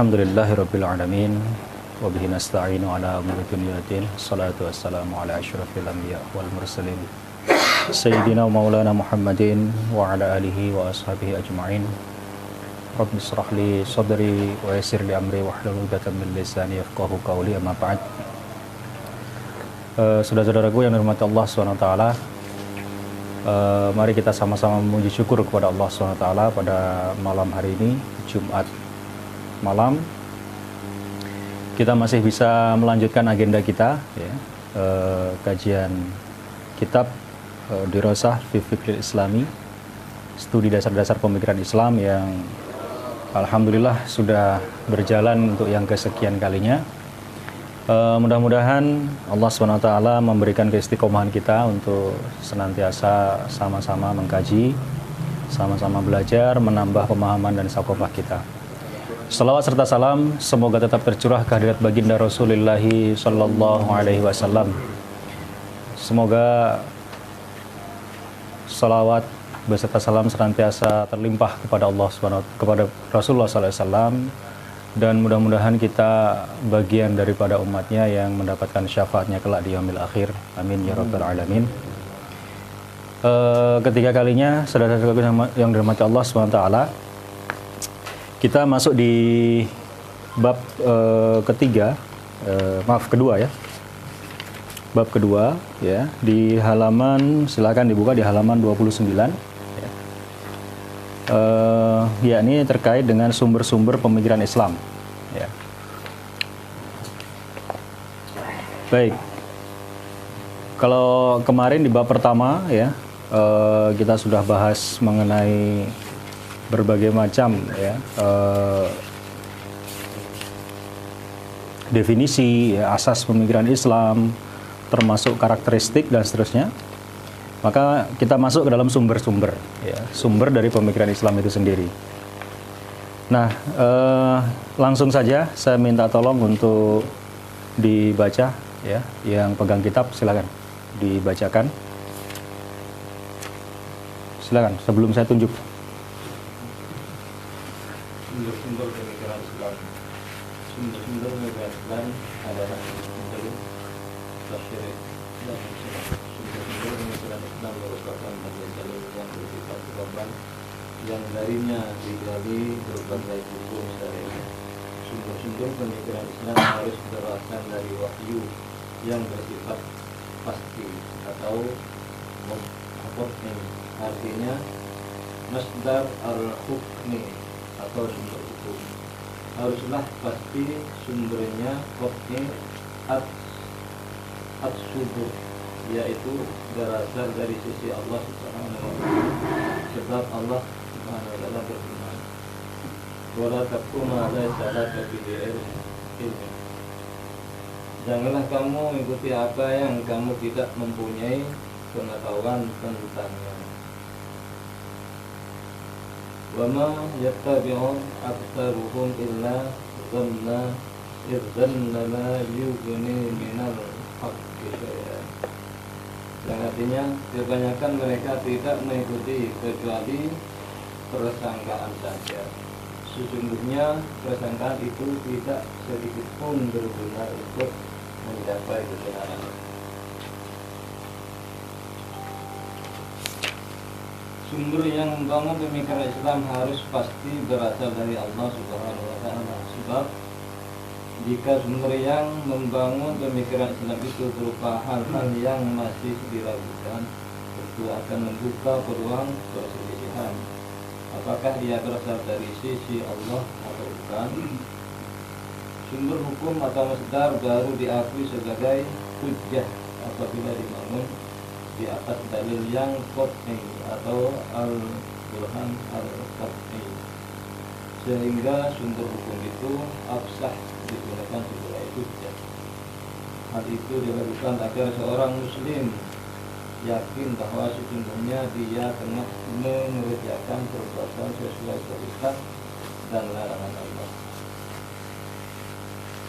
Alhamdulillahirabbil alamin wa bihi nasta'inu ala umuri dunya waddin. Shalatu wassalamu ala asyrafil anbiya wal mursalin sayyidina wa maulana Muhammadin wa ala alihi wa ashabihi ajma'in. Rabbi shrah li sadri wa yassir li amri wahlul 'uqdatam min lisani yafqahu qawli. Amma ba'd. Saudara-saudaraku yang dirahmati Allah SWT, mari kita sama-sama memuji syukur kepada Allah SWT pada malam hari ini, Jumat malam. Kita masih bisa melanjutkan agenda kita, ya, kajian kitab Dirasah fi Fiqhil Islami, studi dasar-dasar pemikiran Islam yang alhamdulillah sudah berjalan untuk yang kesekian kalinya. Mudah-mudahan Allah SWT memberikan keistiqomahan kita untuk senantiasa sama-sama mengkaji, sama-sama belajar, menambah pemahaman dan sakofah kita. Salawat serta salam semoga tetap tercurah kehadirat baginda Rasulullah sallallahu alaihi wasallam. Semoga salawat beserta salam senantiasa terlimpah kepada Allah SWT, kepada Rasulullah sallallahu alaihi wasallam, dan mudah-mudahan kita bagian daripada umatnya yang mendapatkan syafaatnya kelak di yaumil akhir. Amin ya rabbal alamin. Ketiga kalinya, saudara-saudara yang dirahmati Allah SWT, kita masuk di bab kedua ya. Bab kedua ya, di halaman, silakan dibuka di halaman 29 ya. Yakni terkait dengan sumber-sumber pemikiran Islam ya. Baik. Kalau kemarin di bab pertama ya, kita sudah bahas mengenai berbagai macam ya, definisi ya, asas pemikiran Islam, termasuk karakteristik dan seterusnya. Maka kita masuk ke dalam sumber-sumber ya, sumber dari pemikiran Islam itu sendiri. Nah, langsung saja saya minta tolong untuk dibaca ya, yang pegang kitab silakan dibacakan. Silakan sebelum saya tunjuk. Sumber-sumber pemikiran Islam. Sumber-sumber pemikiran Islam adalah tafsir dan sumber-sumber pemikiran Islam merupakan dalil yang bersifat sebabkan yang darinya digali berbagai hukum syariat. Sumber-sumber pemikiran Islam harus berasal dari wahyu yang bersifat pasti atau mutaqin, artinya masdar al-hukmi atau sumber hukum. Haruslah pasti sumbernya qat'i at-subur, yaitu berasal dari sisi Allah Subhanahu wa ta'ala. Sebab Allah Subhanahu wa ta'ala berfirman, "Wala taqfu ma laysa laka bihi ilm." Janganlah kamu mengikuti apa yang kamu tidak mempunyai pengetahuan tentangnya. Wa ma yattabi'u aktsaruhum illa dhanna idzanna la yughni minal haqqi syai'an. Yang artinya kebanyakan mereka tidak mengikuti kecuali persangkaan saja. Sesungguhnya persangkaan itu tidak sedikit pun berguna untuk mencapai kebenaran. Sumber yang membangun pemikiran Islam harus pasti berasal dari Allah Subhanahu wa ta'ala. Sebab jika sumber yang membangun pemikiran Islam itu berupa hal-hal yang masih diragukan, tentu akan membuka peluang perselisihan. Apakah dia berasal dari sisi Allah atau bukan? Sumber hukum atau masdar baru diakui sebagai hujjah apabila dibangun di atas dalil yang qat'i atau al-burhan al-qat'i, sehingga sumber hukum itu absah digunakan sebagai hujjah. Hal itu dilakukan agar seorang muslim yakin bahwa sesungguhnya dia tengah mengerjakan perbuatan sesuai perintah dan larangan Allah.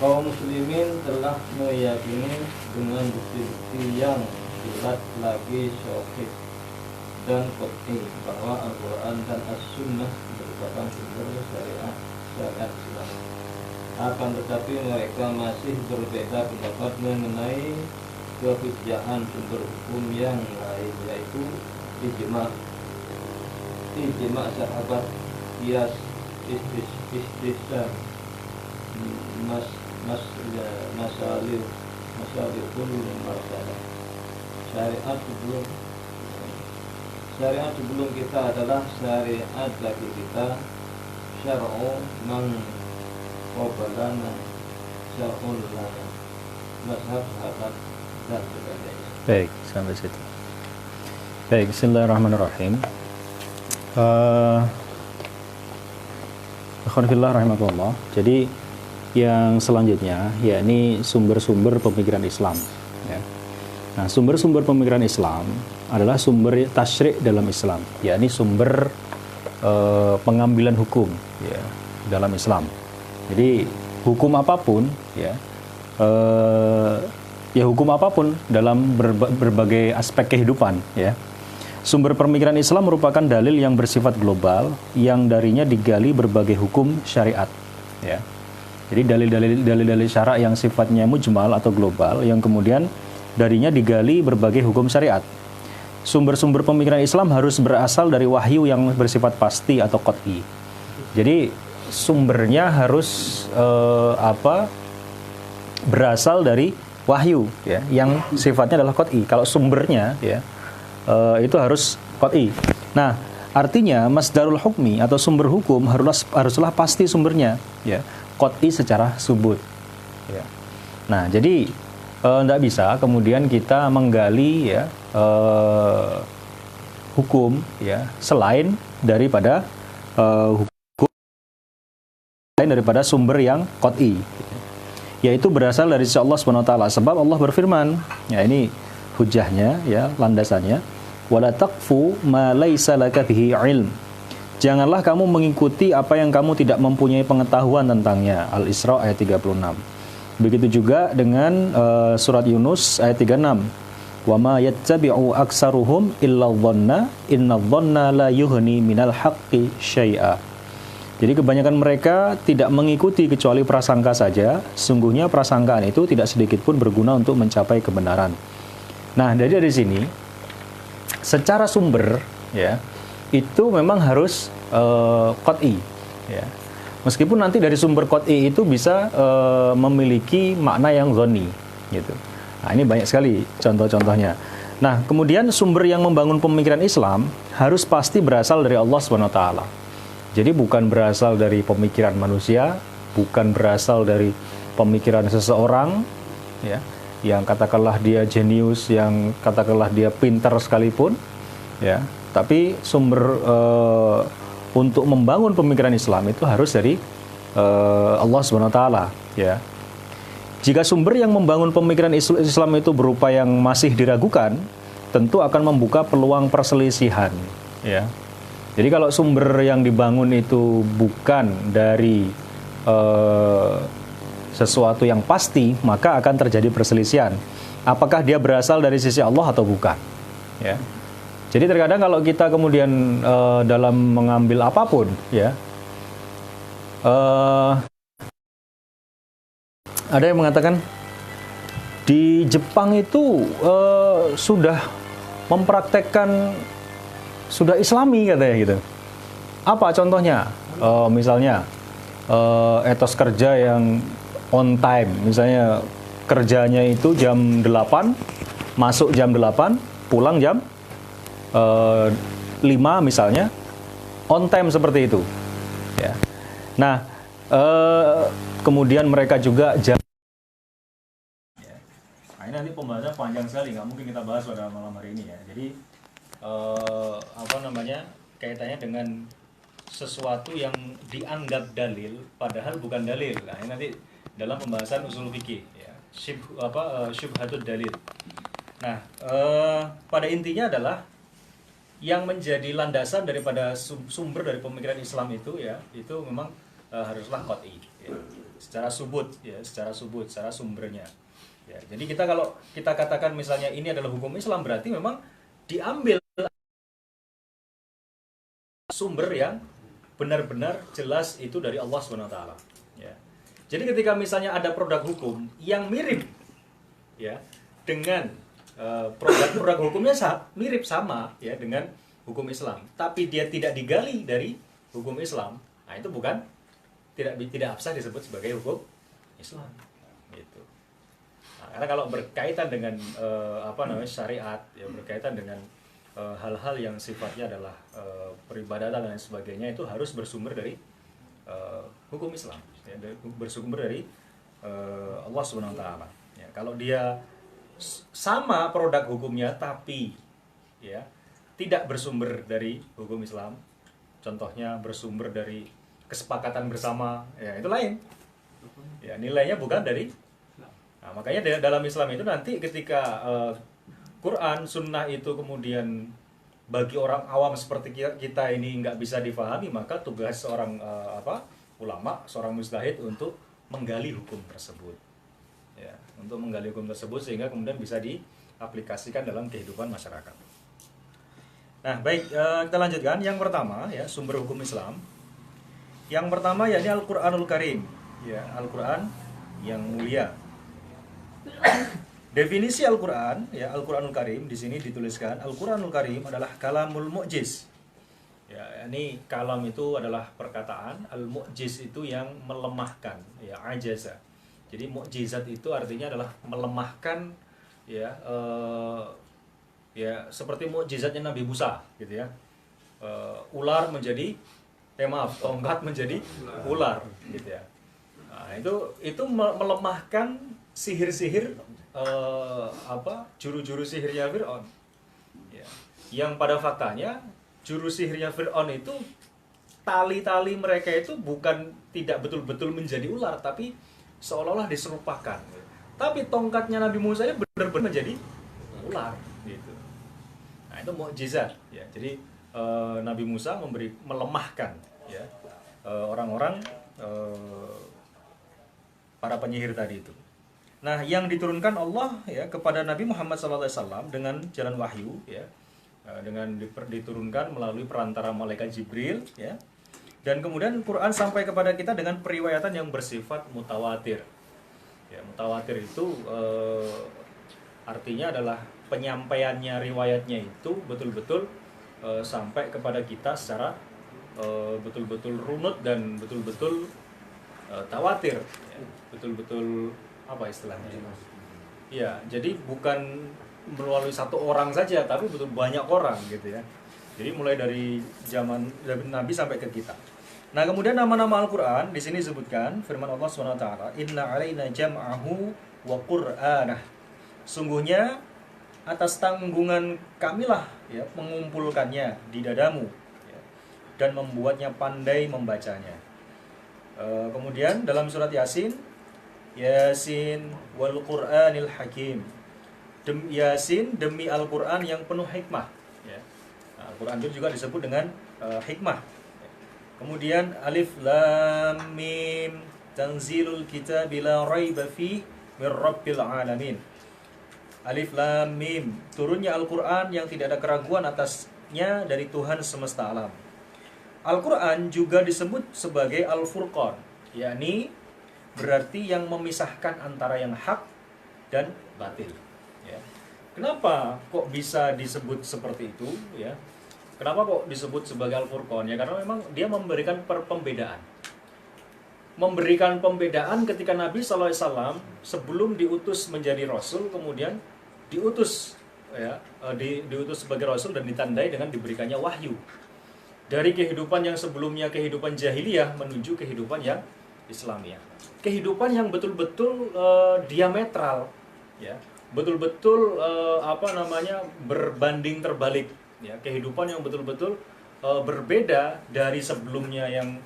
Kaum muslimin telah meyakini dengan bukti-bukti yang jelas lagi syahid dan qat'i bahwa Al-Quran dan As-Sunnah merupakan sumber syariat Islam. Akan tetapi mereka masih berbeda pendapat mengenai kehujjahan sumber hukum yang lain, yaitu ijma, sahabat, qiyas, istisna, mas mas masalihul marsalah. Syariat sebelum kita adalah syariat bagi kita, syar'u man qabalana, syar'ul lana, mazhab sahabat dan sebagainya. Baik, sampai situ. Baik, bismillahirrahmanirrahim. Alhamdulillah rahmatullah. Jadi yang selanjutnya yakni sumber-sumber pemikiran Islam, ya. Nah, sumber-sumber pemikiran Islam adalah sumber tasyri' dalam Islam, yakni sumber pengambilan hukum, ya, dalam Islam. Jadi hukum apapun, ya, hukum apapun dalam berbagai aspek kehidupan, ya. Sumber pemikiran Islam merupakan dalil yang bersifat global yang darinya digali berbagai hukum syariat, ya. Jadi dalil-dalil syara' yang sifatnya mujmal atau global yang kemudian darinya digali berbagai hukum syariat. Sumber-sumber pemikiran Islam harus berasal dari wahyu yang bersifat pasti atau qat'i. Jadi sumbernya harus berasal dari wahyu, ya, yang sifatnya adalah qat'i. Kalau sumbernya, ya, itu harus qat'i. Nah, artinya masdarul hukmi atau sumber hukum haruslah pasti sumbernya, ya, qat'i secara subut, ya. Nah, jadi tidak bisa kemudian kita menggali, ya, hukum, ya, selain daripada hukum, selain daripada sumber yang qat'i, yaitu berasal dari sisi Allah SWT. Sebab Allah berfirman, ya, ini hujahnya, ya, landasannya, wala taqfu ma laisa laka bihi ilm. Janganlah kamu mengikuti apa yang kamu tidak mempunyai pengetahuan tentangnya. Al-Isra ayat 36. Begitu juga dengan surat Yunus ayat 36. Wa ma yattabi'u aksaruhum illa dhanna inna dhanna la yughni minal haqqi syai'a. Jadi kebanyakan mereka tidak mengikuti kecuali prasangka saja. Sungguhnya prasangkaan itu tidak sedikit pun berguna untuk mencapai kebenaran. Nah, dari sini secara sumber, ya, itu memang harus qat'i, ya. Meskipun nanti dari sumber qat'i itu bisa memiliki makna yang dhani, gitu. Nah, ini banyak sekali contoh-contohnya. Nah, kemudian sumber yang membangun pemikiran Islam harus pasti berasal dari Allah SWT. Jadi bukan berasal dari pemikiran manusia, bukan berasal dari pemikiran seseorang, ya, yang katakanlah dia jenius, yang katakanlah dia pintar sekalipun, ya. Tapi sumber untuk membangun pemikiran Islam itu harus dari Allah SWT, ya. Jika sumber yang membangun pemikiran Islam itu berupa yang masih diragukan, tentu akan membuka peluang perselisihan, ya. Jadi kalau sumber yang dibangun itu bukan dari sesuatu yang pasti, maka akan terjadi perselisihan. Apakah dia berasal dari sisi Allah atau bukan, ya. Jadi terkadang kalau kita kemudian dalam mengambil apapun, ya, ada yang mengatakan di Jepang itu sudah mempraktekkan, sudah Islami katanya gitu. Apa contohnya? Misalnya etos kerja yang on time, misalnya kerjanya itu jam 8, masuk jam 8, pulang jam 5 misalnya, on time seperti itu, ya. Nah, kemudian mereka juga ya. Nah, ini nanti pembahasannya panjang sekali, nggak mungkin kita bahas pada malam hari ini, ya. Jadi kaitannya dengan sesuatu yang dianggap dalil padahal bukan dalil. Nah, ini nanti dalam pembahasan usul fikih, ya, syubhatud dalil. Nah, pada intinya adalah yang menjadi landasan daripada sumber dari pemikiran Islam itu, ya, itu memang haruslah qat'i, ya, secara subut, ya, secara sumbernya, ya. Jadi kalau kita katakan misalnya ini adalah hukum Islam, berarti memang diambil sumber yang benar-benar jelas itu dari Allah SWT, ya. Jadi ketika misalnya ada produk hukum yang mirip ya dengan produk hukumnya mirip sama ya dengan hukum Islam, tapi dia tidak digali dari hukum Islam, nah itu bukan tidak bisa disebut sebagai hukum Islam gitu. Nah, karena kalau berkaitan dengan syariat ya, berkaitan dengan hal-hal yang sifatnya adalah peribadatan dan sebagainya, itu harus bersumber dari hukum Islam ya, bersumber dari Allah Subhanahu wa taala ya. Kalau dia sama produk hukumnya tapi ya tidak bersumber dari hukum Islam, contohnya bersumber dari kesepakatan bersama ya, itu lain ya, nilainya bukan dari. Nah, makanya dalam Islam itu nanti ketika Quran, Sunnah itu kemudian bagi orang awam seperti kita ini nggak bisa difahami, maka tugas seorang ulama, seorang mujtahid untuk menggali hukum tersebut ya, untuk menggali hukum tersebut sehingga kemudian bisa diaplikasikan dalam kehidupan masyarakat. Nah baik, kita lanjutkan. Yang pertama ya, sumber hukum Islam yang pertama yakni Al-Quranul Karim ya, Al-Quran yang mulia. Definisi Al-Quran ya, Al-Quranul Karim di sini dituliskan Al-Quranul Karim adalah kalamul mu'jiz ya, ini kalam itu adalah perkataan, al-mu'jiz itu yang melemahkan ya, ajaza. Jadi mukjizat itu artinya adalah melemahkan ya, ya seperti mukjizatnya Nabi Musa gitu ya, ular menjadi tongkat menjadi ular gitu ya. Nah, itu melemahkan sihir-sihir juru-juru sihirnya Fir'aun ya. Yang pada faktanya juru sihirnya Fir'aun itu tali-tali mereka itu bukan tidak betul-betul menjadi ular, tapi seolah-olah diserupakan. Tapi tongkatnya Nabi Musa ini benar-benar menjadi ular gitu. Nah, itu mukjizat ya. Jadi Nabi Musa melemahkan ya orang-orang para penyihir tadi itu. Nah, yang diturunkan Allah ya kepada Nabi Muhammad SAW dengan jalan wahyu ya, dengan diturunkan melalui perantara malaikat Jibril ya. Dan kemudian Quran sampai kepada kita dengan periwayatan yang bersifat mutawatir. Ya, mutawatir itu artinya adalah penyampaiannya, riwayatnya itu betul-betul sampai kepada kita secara betul-betul runut dan betul-betul tawatir ya. Betul-betul apa istilahnya? Ya, jadi bukan melalui satu orang saja, tapi betul banyak orang gitu ya. Jadi mulai dari zaman Nabi sampai ke kita. Nah, kemudian nama-nama Al-Qur'an di sini disebutkan firman Allah SWT, "Inna 'alaina jam'ahu wa Qur'anah." Sungguhnya atas tanggungan kamilah ya mengumpulkannya di dadamu ya, dan membuatnya pandai membacanya. Kemudian dalam surat Yasin, Yasin wal Qur'anil Hakim. Yasin demi Al-Qur'an yang penuh hikmah ya. Nah, Al-Qur'an itu juga disebut dengan hikmah. Kemudian Alif Lam Mim Tanzilul Kitabi la raiba fi mir rabbil alamin. Alif Lam Mim, turunnya Al-Qur'an yang tidak ada keraguan atasnya dari Tuhan semesta alam. Al-Qur'an juga disebut sebagai Al-Furqan, yakni berarti yang memisahkan antara yang hak dan batil ya. Kenapa kok bisa disebut seperti itu ya? Kenapa kok disebut sebagai Al-Furqan ya? Karena memang dia memberikan pembedaan. Memberikan pembedaan ketika Nabi SAW sebelum diutus menjadi Rasul, kemudian diutus ya, diutus sebagai Rasul dan ditandai dengan diberikannya wahyu. Dari kehidupan yang sebelumnya kehidupan jahiliyah menuju kehidupan yang Islamiyah. Kehidupan yang betul-betul diametral ya. Betul-betul berbanding terbalik ya, kehidupan yang betul-betul berbeda dari sebelumnya yang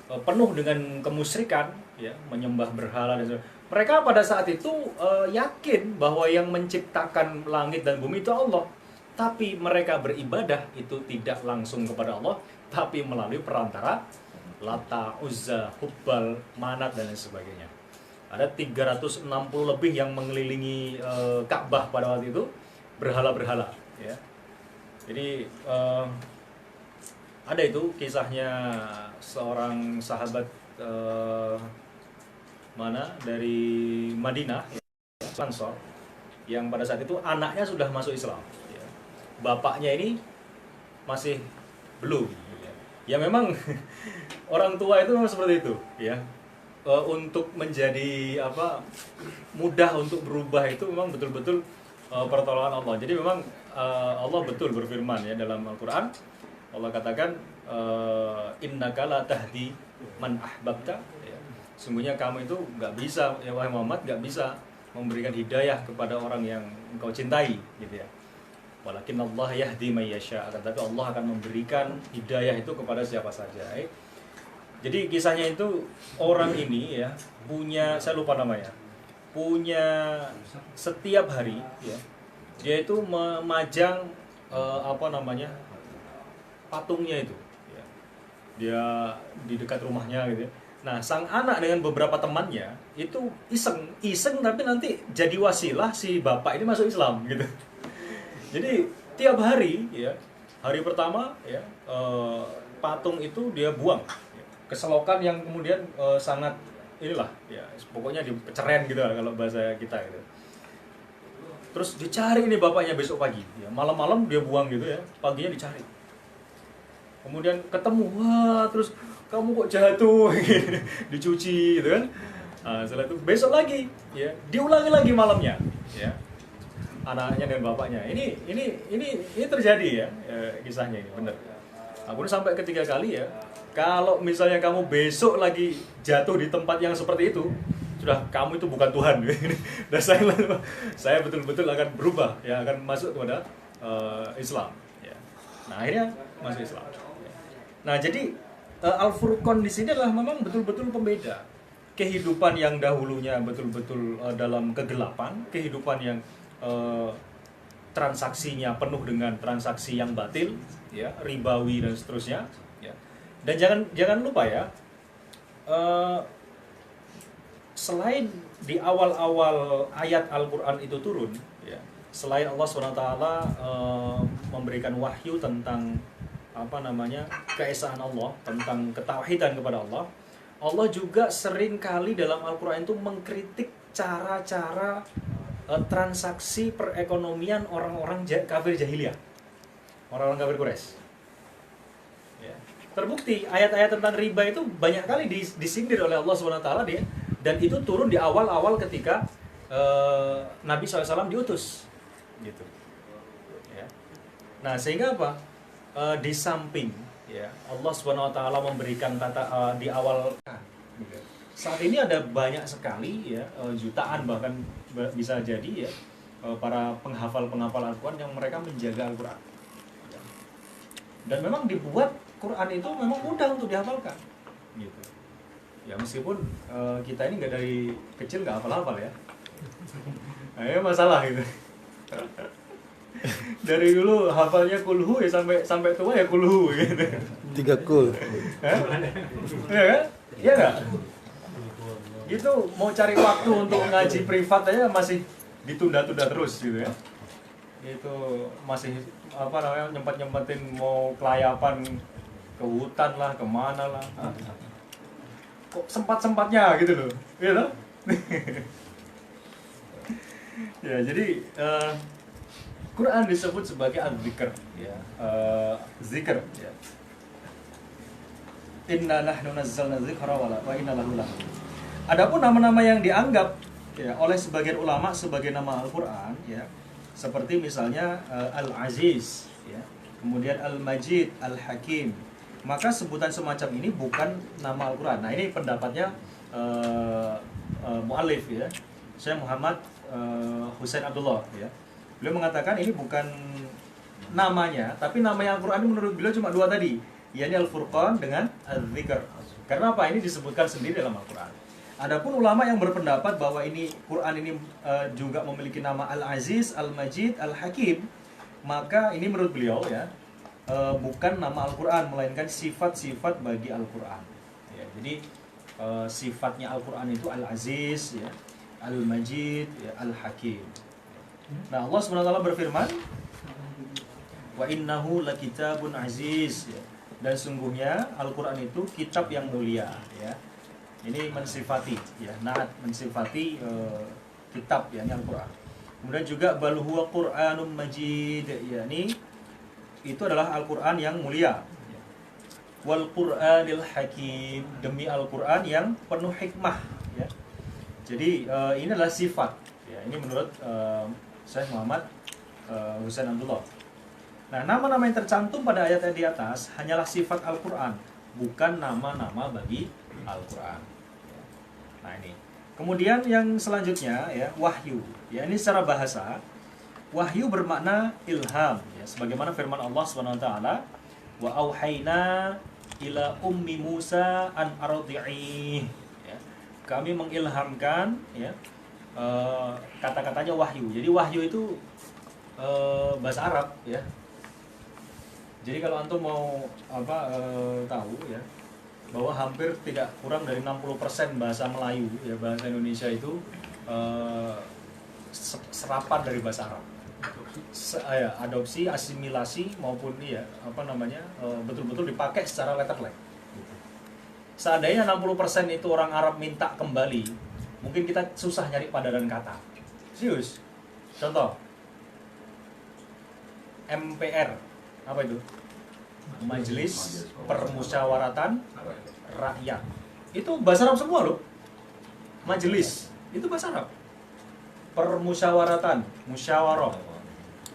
penuh dengan kemusyrikan ya, menyembah berhala dan sebagainya. Mereka pada saat itu yakin bahwa yang menciptakan langit dan bumi itu Allah, tapi mereka beribadah itu tidak langsung kepada Allah, tapi melalui perantara Lata, Uzza, Hubbal, Manat dan lain sebagainya. Ada 360 lebih yang mengelilingi Ka'bah pada waktu itu, berhala-berhala ya. Jadi ada itu kisahnya seorang sahabat dari Madinah, Ansor, yang pada saat itu anaknya sudah masuk Islam, ya. Bapaknya ini masih belum. Ya memang orang tua itu memang seperti itu, ya. Untuk menjadi mudah untuk berubah itu memang betul-betul pertolongan Allah. Jadi memang Allah betul berfirman ya dalam Al-Quran. Allah katakan innaka la tahdi man ahbabta, ya. Sungguhnya kamu itu nggak bisa, ya wahai Muhammad, nggak bisa memberikan hidayah kepada orang yang engkau cintai, gitu ya. Walakin Allah yahdi may yasha, tetapi Allah akan memberikan hidayah itu kepada siapa saja. Jadi kisahnya itu orang ini ya punya, saya lupa namanya, punya setiap hari ya dia itu memajang patungnya itu ya. Dia di dekat rumahnya gitu ya. Nah, sang anak dengan beberapa temannya itu iseng tapi nanti jadi wasilah si bapak ini masuk Islam gitu. Jadi tiap hari ya, hari pertama ya patung itu dia buang ke selokan yang kemudian sangat inilah ya, pokoknya dipeceren gitu lah kalau bahasa kita gitu. Terus dicari ini bapaknya besok pagi ya, malam-malam dia buang gitu ya, paginya dicari. Kemudian ketemu, wah terus kamu kok jatuh dicuci gitu kan. Nah, setelah itu besok lagi ya, diulangi lagi malamnya ya. Anaknya dan bapaknya. Ini terjadi ya, kisahnya ini benar. Aku sampai ketiga kali ya. Kalau misalnya kamu besok lagi jatuh di tempat yang seperti itu, sudah kamu itu bukan Tuhan. Dan saya betul-betul akan berubah, ya akan masuk kepada Islam. Ya. Nah akhirnya masuk Islam. Nah jadi Al-Furqan di sini adalah memang betul-betul pembeda kehidupan yang dahulunya betul-betul dalam kegelapan, kehidupan yang transaksinya penuh dengan transaksi yang batil, ya, ribawi dan seterusnya, ya. Dan jangan lupa ya, selain di awal-awal ayat Al-Quran itu turun, ya, selain Allah SWT memberikan wahyu tentang keesaan Allah, tentang ketauhidan kepada Allah, Allah juga sering kali dalam Al-Quran itu mengkritik cara-cara transaksi perekonomian orang-orang kafir jahiliyah, orang-orang kafir Quraisy. Ya. Terbukti ayat-ayat tentang riba itu banyak kali disindir oleh Allah SWT dia, dan itu turun di awal-awal ketika Nabi SAW diutus, gitu. Ya. Nah sehingga apa? Di samping ya Allah SWT memberikan di awal. Saat ini ada banyak sekali ya, jutaan bahkan bisa jadi ya, para penghafal Al-Quran yang mereka menjaga Al-Quran. Dan memang dibuat Quran itu memang mudah untuk dihafalkan. Gitu. Ya meskipun kita ini nggak dari kecil nggak hafal-hafal ya. Nah, ya masalah gitu. Dari dulu hafalnya kulhu ya sampai tua ya kulhu gitu. 3 kul. Iya kan? Iya nggak? Gitu mau cari waktu untuk ngaji privat aja masih ditunda-tunda terus gitu ya. Itu masih nyempet-nyempetin mau kelayapan ke hutan lah, kemana lah. Kok sempat-sempatnya gitu loh. Iya toh? Ya, jadi Quran disebut sebagai al-dzikr ya. Zikr ya. Inna nahnu nazzalna dzikra wa inna lahu lahafidz. Adapun nama-nama yang dianggap ya oleh sebagian ulama sebagai nama Al-Qur'an ya, seperti misalnya Al-Aziz ya, kemudian Al-Majid, Al-Hakim, maka sebutan semacam ini bukan nama Al-Qur'an. Nah, ini pendapatnya muallif ya, Syekh Muhammad Husain Abdullah ya. Beliau mengatakan ini bukan namanya, tapi namanya Al-Qur'an ini menurut beliau cuma dua tadi, yakni Al-Furqan dengan Al-Dzikr. Karena apa? Ini disebutkan sendiri dalam Al-Qur'an. Adapun ulama yang berpendapat bahwa ini Quran ini juga memiliki nama Al-Aziz, Al-Majid, Al-Hakim, maka ini menurut beliau ya bukan nama Al-Quran, melainkan sifat-sifat bagi Al-Quran. Ya, jadi sifatnya Al-Quran itu Al-Aziz, ya, Al-Majid, ya, Al-Hakim. Nah Allah SWT berfirman, wa innahu lakitabun aziz, ya. Dan sungguhnya Al-Quran itu kitab yang mulia, ya. Ini mensifati, ya, naat mensifati kitab, ya, ini Al-Quran. Kemudian juga bal huwa Qur'anum Majid, ya, ini itu adalah Al-Quran yang mulia. Wal Qur'anil Hakim, demi Al-Quran yang penuh hikmah, ya. Jadi ini adalah sifat, ya, ini menurut Syekh Muhammad Husain Abdullah. Nah, nama-nama yang tercantum pada ayat di atas hanyalah sifat Al-Quran, bukan nama-nama bagi Al-Quran. Nah, ini. Kemudian yang selanjutnya, ya, wahyu. Ya, ini secara bahasa, wahyu bermakna ilham, ya, sebagaimana firman Allah SWT, wa auhayna ila ummi Musa an ardi'i, ya. Kami mengilhamkan, ya, kata-katanya wahyu. Jadi wahyu itu bahasa Arab, ya. Jadi kalau antum mau tahu, ya, bahwa hampir tidak kurang dari 60% bahasa Melayu, ya, bahasa Indonesia itu serapan dari bahasa Arab. Adopsi, asimilasi maupun betul-betul dipakai secara letterlek. Seandainya 60% itu orang Arab minta kembali, mungkin kita susah nyari padanan kata. Serius. Contoh, MPR, apa itu? Majelis Permusyawaratan Rakyat. Itu bahasa Arab semua loh. Majelis itu bahasa Arab. Permusyawaratan, musyawarah.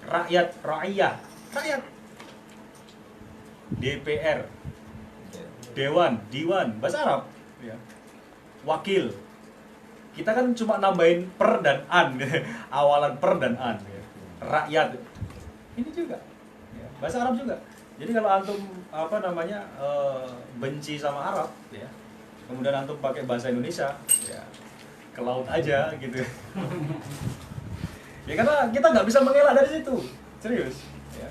Rakyat, ra'iyah, rakyat. DPR, Dewan, Diwan, bahasa Arab, ya. Wakil. Kita kan cuma nambahin per dan an, awalan per dan an, ya. Rakyat. Ini juga, ya, bahasa Arab juga. Jadi kalau antum benci sama Arab, ya, kemudian antum pakai bahasa Indonesia, ya, ke laut aja gitu. Ya karena kita nggak bisa mengelak dari situ, serius. Ya.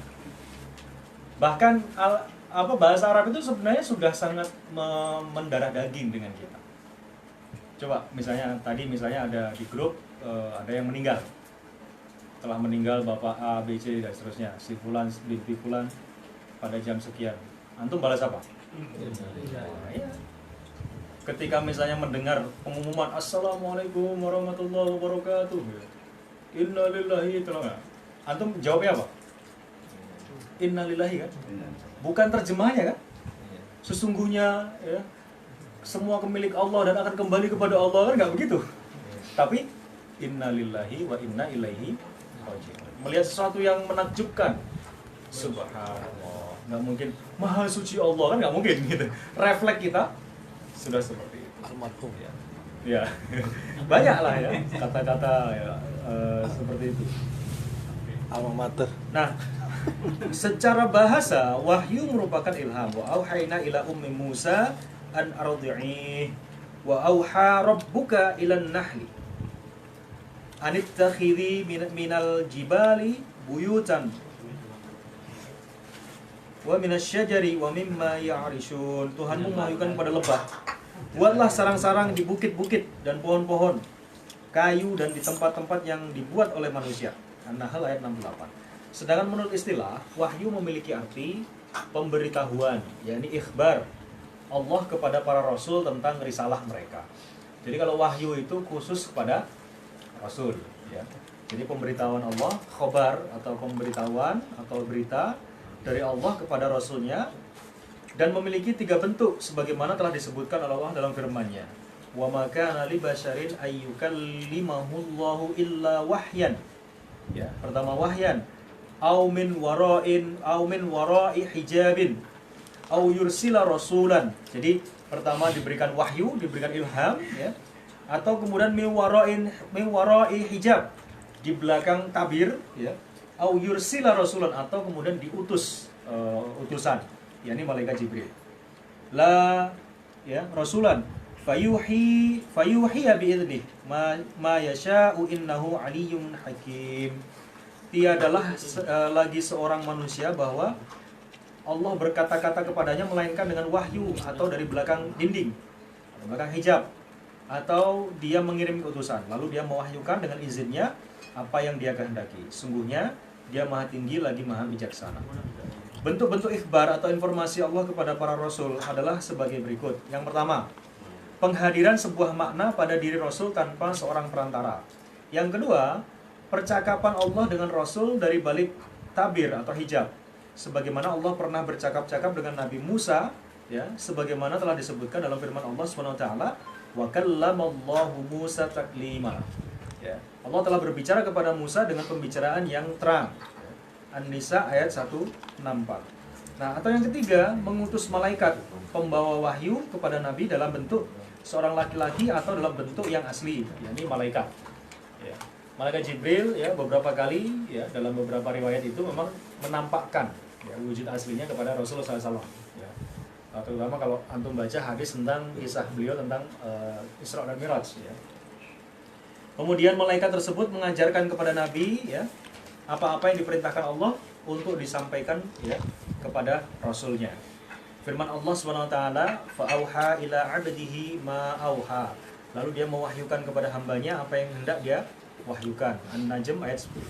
Bahkan bahasa Arab itu sebenarnya sudah sangat mendarah daging dengan kita. Coba misalnya ada di grup ada yang meninggal. Telah meninggal Bapak A, B, C dan seterusnya, si fulan, binti fulan pada jam sekian. Antum balas apa? Ya. Ketika misalnya mendengar pengumuman Assalamualaikum warahmatullahi wabarakatuh, innalillahi, antum jawabnya apa? Innalillahi, kan? Bukan terjemahnya, kan? Sesungguhnya, ya, semua kemilik Allah dan akan kembali kepada Allah, kan? Nggak begitu. Tapi innalillahi wa inna ilaihi raji'un. Melihat sesuatu yang menakjubkan, subhanallah, nggak mungkin maha suci Allah, kan? Nggak mungkin gitu. Refleks kita sudah seperti itu. Almarhum, ya. Ya, banyak lah, ya, kata-kata, ya, seperti itu. Alma mater. Nah, secara bahasa wahyu merupakan ilham. Wa auhayna ila ummi Musa an ardi'i wa auha rabbuka ilan nahli anittakhidhi minal jibali buyutan wa minasyajari wa mimma ya'rishun. Tuhanmu mewahyukan kepada lebah, buatlah sarang-sarang di bukit-bukit dan pohon-pohon, kayu dan di tempat-tempat yang dibuat oleh manusia. An-Nahl ayat 68. Sedangkan menurut istilah, wahyu memiliki arti pemberitahuan, yakni ikhbar Allah kepada para rasul tentang risalah mereka. Jadi kalau wahyu itu khusus kepada rasul, ya. Jadi pemberitahuan Allah, khobar atau pemberitahuan atau berita dari Allah kepada rasulnya, dan memiliki 3 bentuk sebagaimana telah disebutkan oleh Allah dalam firman-Nya. Wa ma kana li basyarin ayyukallimahullahu illa wahyan. Ya, pertama wahyan, au min wara'i hijabin, au yursila rasulan. Jadi pertama diberikan wahyu, diberikan ilham, ya. Atau kemudian min wara'i hijab, di belakang tabir, ya. Au yursila rasulan, atau kemudian diutus utusan, yakni malaikat Jibril. La, ya, rasulan fayuhi bi'idnih ma yasha'u innahu aliyyun hakim. Tiadalah lagi seorang manusia bahwa Allah berkata-kata kepadanya melainkan dengan wahyu, atau dari belakang dinding, belakang hijab, atau dia mengirim utusan lalu dia mewahyukan dengan izinnya apa yang dia kehendaki. Sungguhnya dia maha tinggi lagi maha bijaksana. Bentuk-bentuk ikhbar atau informasi Allah kepada para rasul adalah sebagai berikut. Yang pertama, penghadiran sebuah makna pada diri Rasul tanpa seorang perantara. Yang kedua, percakapan Allah dengan Rasul dari balik tabir atau hijab. Sebagaimana Allah pernah bercakap-cakap dengan Nabi Musa, ya, sebagaimana telah disebutkan dalam firman Allah Subhanahu wa taala, wa kallamallahu Musa taklima. Ya, Allah telah berbicara kepada Musa dengan pembicaraan yang terang. An-Nisa ayat 164. Nah, atau yang ketiga, mengutus malaikat pembawa wahyu kepada Nabi dalam bentuk seorang laki-laki atau dalam bentuk yang asli, yakni malaikat. Ya. Malaikat Jibril ya beberapa kali ya dalam beberapa riwayat itu memang menampakkan ya, wujud aslinya kepada Rasulullah SAW. Ya. Terutama kalau antum baca hadis tentang kisah beliau tentang Isra dan Miraj. Ya. Kemudian malaikat tersebut mengajarkan kepada Nabi ya apa-apa yang diperintahkan Allah untuk disampaikan ya kepada Rasulnya. Firman Allah Subhanahu wa taala, "Fa'auha ila 'abdihi ma auha." Lalu dia mewahyukan kepada hambanya apa yang hendak dia wahyukan. An-Najm ayat 10.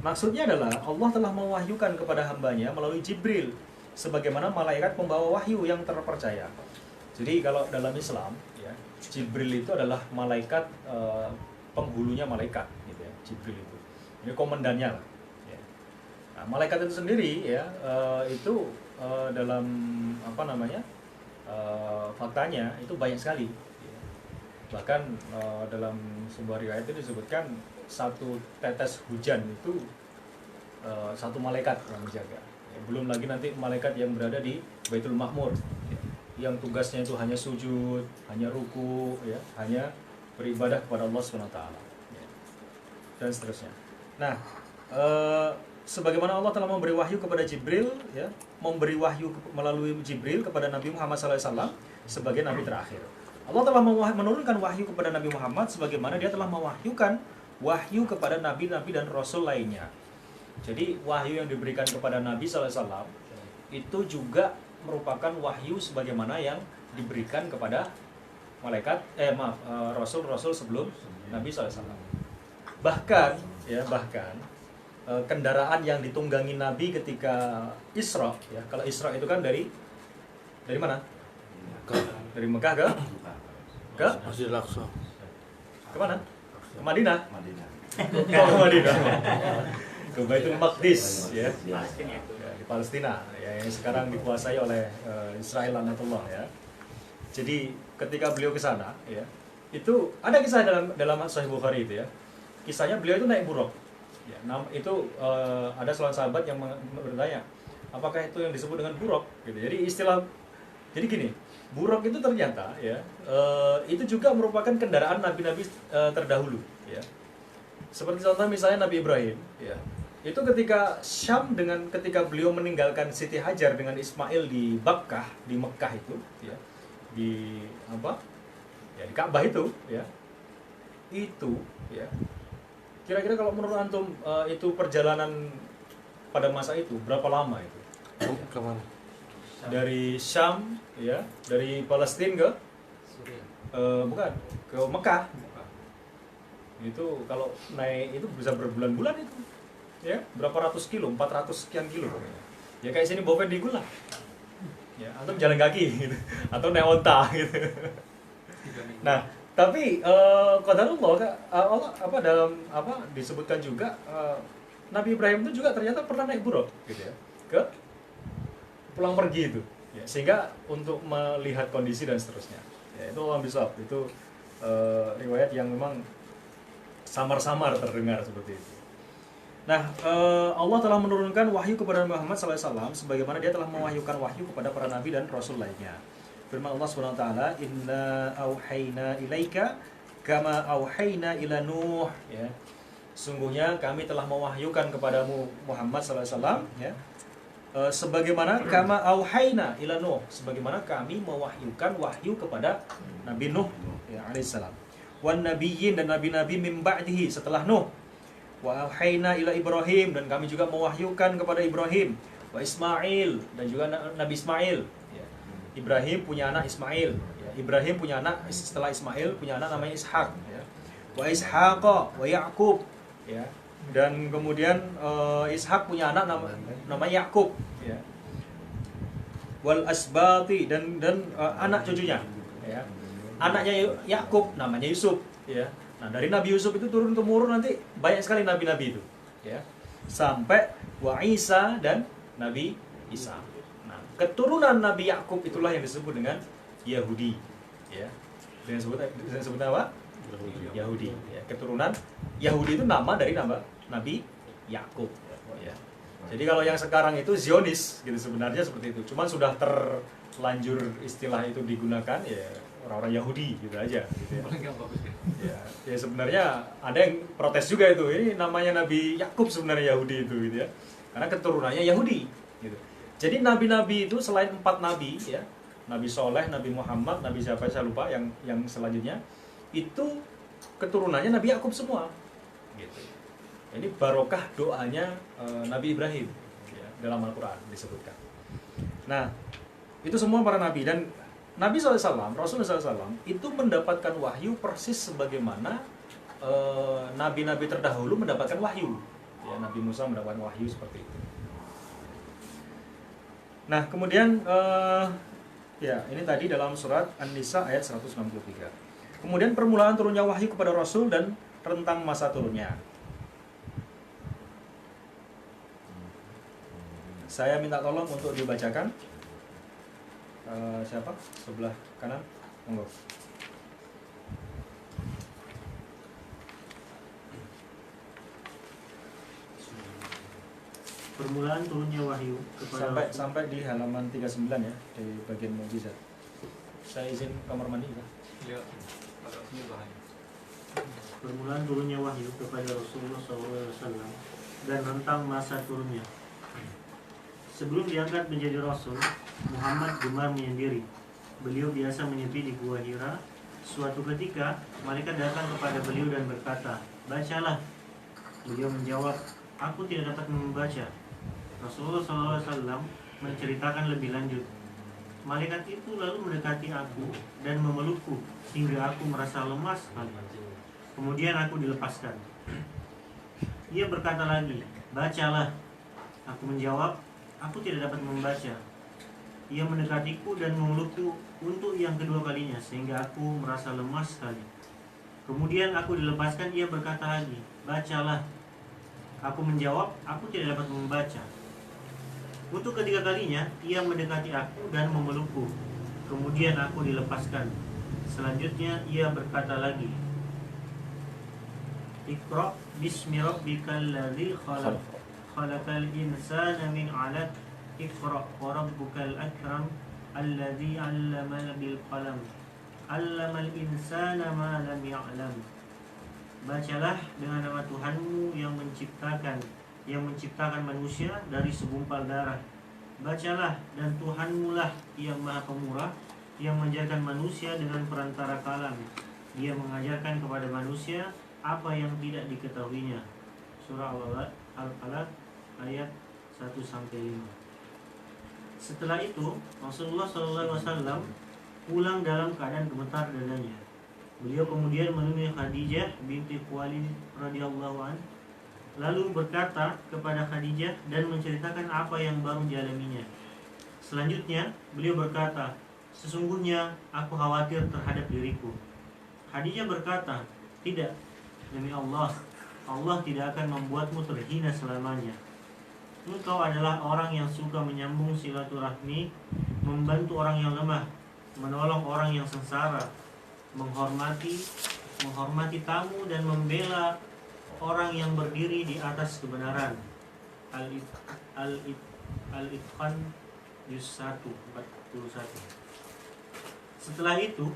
Maksudnya adalah Allah telah mewahyukan kepada hambanya melalui Jibril sebagaimana malaikat pembawa wahyu yang terpercaya. Jadi kalau dalam Islam ya, Jibril itu adalah malaikat penghulunya malaikat gitu ya, Jibril itu. Ini komandannya lah. Ya. Nah, malaikat itu sendiri ya itu dalam apa namanya faktanya itu banyak sekali. Ya. Bahkan dalam sebuah riwayat itu disebutkan satu tetes hujan itu satu malaikat yang menjaga. Ya, belum lagi nanti malaikat yang berada di Baitul Ma'mur ya, yang tugasnya itu hanya sujud, hanya ruku, ya, hanya beribadah kepada Allah SWT ya, dan seterusnya. Nah, sebagaimana Allah telah memberi wahyu kepada Jibril, ya, memberi wahyu melalui Jibril kepada Nabi Muhammad SAW sebagai Nabi terakhir. Allah telah menurunkan wahyu kepada Nabi Muhammad sebagaimana dia telah mewahyukan wahyu kepada nabi-nabi dan rasul lainnya. Jadi wahyu yang diberikan kepada Nabi SAW itu juga merupakan wahyu sebagaimana yang diberikan kepada rasul-rasul sebelum Nabi SAW. Bahkan kendaraan yang ditunggangi Nabi ketika Isra, ya, kalau Isra itu kan dari mana? Dari Mekah ke Masjidil Aqsa. ke mana? Ke Madinah. Ke Madinah. Ke Baitul Maqdis, ya. Di Palestina, ya, yang sekarang dikuasai oleh Israel laknatullah, ya. Jadi ketika beliau ke sana, ya, itu ada kisah dalam Sahih Bukhari itu, ya. Kisahnya beliau itu naik buruk. Ya, itu ada seorang sahabat yang bertanya, apakah itu yang disebut dengan buruk? Gitu. Jadi gini, buruk itu ternyata ya itu juga merupakan kendaraan nabi-nabi terdahulu. Ya. Seperti contoh misalnya Nabi Ibrahim. Ya. Itu ketika ketika beliau meninggalkan Siti Hajar dengan Ismail di Bakkah, di Mekah itu, ya, di Ka'bah itu, ya, itu, ya. Kira-kira kalau menurut antum itu perjalanan pada masa itu berapa lama itu? Kemana? Dari Syam, ya, dari Palestina ke ke Mekah. Itu kalau naik itu bisa berbulan-bulan itu, ya, berapa ratus kilo, 400 sekian kilo, ya kayak sini Boven di Gula, ya, antum jalan kaki, gitu. Atau naik onta, gitu. Nah. Tapi qadarullah Allah disebutkan juga Nabi Ibrahim itu juga ternyata pernah naik buruk gitu ya, ke pulang pergi itu ya, sehingga untuk melihat kondisi dan seterusnya. Ya, itu Allah bisawab, itu riwayat yang memang samar-samar terdengar seperti itu. Nah, Allah telah menurunkan wahyu kepada Muhammad SAW sebagaimana dia telah mewahyukan wahyu kepada para nabi dan rasul lainnya. Firman Allah Subhanahu wa taala, "Inna auhayna ilaika kama auhayna ila Nuh." Ya. Sungguhnya kami telah mewahyukan kepadamu Muhammad sallallahu alaihi wasallam, ya. Sebagaimana kama auhayna ila Nuh, sebagaimana kami mewahyukan wahyu kepada Nabi Nuh, ya, alaihissalam. Wan nabiyyin, dan nabi-nabi min ba'dihi, setelah Nuh. Wa auhayna ila Ibrahim, dan kami juga mewahyukan kepada Ibrahim. Wa Ismail, dan juga Nabi Ismail. Ibrahim punya anak Ismail, ya. Ibrahim punya anak setelah Ismail punya anak namanya Ishak, ya. Wa Ishaqa wa Ya'qub, ya. Dan kemudian Ishak punya anak namanya Ya'qub, ya. Wal asbati, dan anak cucunya, ya. anaknya Yakub namanya Yusuf, ya. Nah, dari Nabi Yusuf itu turun temurun nanti banyak sekali nabi-nabi itu, ya. Sampai wa Isa dan Nabi Isa. Nah, keturunan Nabi Yakub itulah yang disebut dengan Yahudi, ya. Dengan disebut apa? Yahudi. Ya. Keturunan Yahudi itu nama dari Nabi Yakub, ya. Jadi kalau yang sekarang itu Zionis gitu sebenarnya seperti itu. Cuman sudah terlanjur istilah itu digunakan ya orang-orang Yahudi gitu aja gitu ya. Ya sebenarnya ada yang protes juga itu. Ini namanya Nabi Yakub sebenarnya Yahudi itu gitu ya. Karena keturunannya Yahudi gitu. Jadi nabi-nabi itu selain 4 nabi ya, Nabi Soleh, Nabi Muhammad, Nabi siapa saya lupa yang selanjutnya itu keturunannya Nabi Yakub semua gitu. Ini barokah doanya Nabi Ibrahim ya, dalam Al-Quran disebutkan. Nah, itu semua para nabi. Dan Nabi SAW, Rasulullah SAW itu mendapatkan wahyu persis sebagaimana nabi-nabi terdahulu mendapatkan wahyu ya, Nabi Musa mendapatkan wahyu seperti itu. Nah, kemudian ya, ini tadi dalam surat An-Nisa ayat 163. Kemudian permulaan turunnya wahyu kepada Rasul dan rentang masa turunnya. Saya minta tolong untuk dibacakan. Siapa? Sebelah kanan. Monggo. Permulaan turunnya wahyu kepada sampai di halaman 39 ya, di bagian mukjizat. Saya izin kamar mandi ya. Ya, agak sini bahaya. Permulaan turunnya wahyu kepada Rasulullah SAW dan rentang masa turunnya. Sebelum diangkat menjadi Rasul, Muhammad gemar menyendiri. Beliau biasa menyepi di Gua Hira. Suatu ketika, malaikat datang kepada beliau dan berkata, "Bacalah." Beliau menjawab, "Aku tidak dapat membaca." Rasulullah SAW menceritakan lebih lanjut. Malaikat itu lalu mendekati aku dan memelukku hingga aku merasa lemas sekali. Kemudian aku dilepaskan. Ia berkata lagi, "Bacalah." Aku menjawab, "Aku tidak dapat membaca." Ia mendekatiku dan memelukku untuk yang kedua kalinya sehingga aku merasa lemas sekali. Kemudian aku dilepaskan. Ia berkata lagi, "Bacalah." Aku menjawab, "Aku tidak dapat membaca." Untuk ketiga kalinya ia mendekati aku dan memelukku. Kemudian aku dilepaskan. Selanjutnya ia berkata lagi, "Iqra bismi rabbikal ladzi khalaq. Khalaqal insana min 'alaq. Iqra wa rabbukal akram alladzi 'allama bil qalam. 'Allamal insana ma lam ya'lam." Bacalah dengan nama Tuhanmu yang menciptakan manusia dari segumpal darah. Bacalah, dan Tuhanmu lah yang Maha Pemurah, yang mengajarkan manusia dengan perantara kalam. Dia mengajarkan kepada manusia apa yang tidak diketahuinya. Surah Al-Alaq ayat 1-5. Setelah itu, Rasulullah SAW pulang dalam keadaan gemetar dadanya. Beliau kemudian menemui Khadijah binti Khuwailid radhiyallahu anha, lalu berkata kepada Khadijah dan menceritakan apa yang baru dialaminya. Selanjutnya, beliau berkata, "Sesungguhnya aku khawatir terhadap diriku." Khadijah berkata, "Tidak, demi Allah, Allah tidak akan membuatmu terhina selamanya. Engkau adalah orang yang suka menyambung silaturahmi, membantu orang yang lemah, menolong orang yang sengsara, menghormati tamu dan membela orang yang berdiri di atas kebenaran." Al-Itqan juz 1:41. Setelah itu,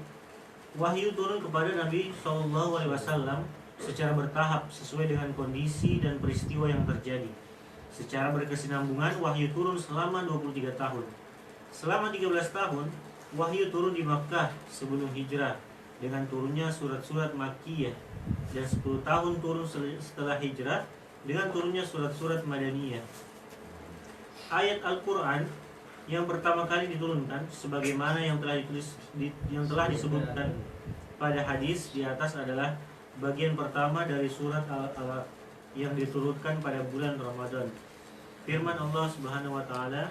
wahyu turun kepada Nabi SAW secara bertahap sesuai dengan kondisi dan peristiwa yang terjadi. Secara berkesinambungan, wahyu turun selama 23 tahun. Selama 13 tahun, wahyu turun di Makkah sebelum hijrah dengan turunnya surat-surat Makkiyah, dan 10 tahun turun setelah hijrah dengan turunnya surat-surat Madaniyah. Ayat Al-Quran yang pertama kali diturunkan sebagaimana yang telah disebutkan pada hadis di atas adalah bagian pertama dari surat Al-Alaq yang diturunkan pada bulan Ramadan. Firman Allah Subhanahu wa taala,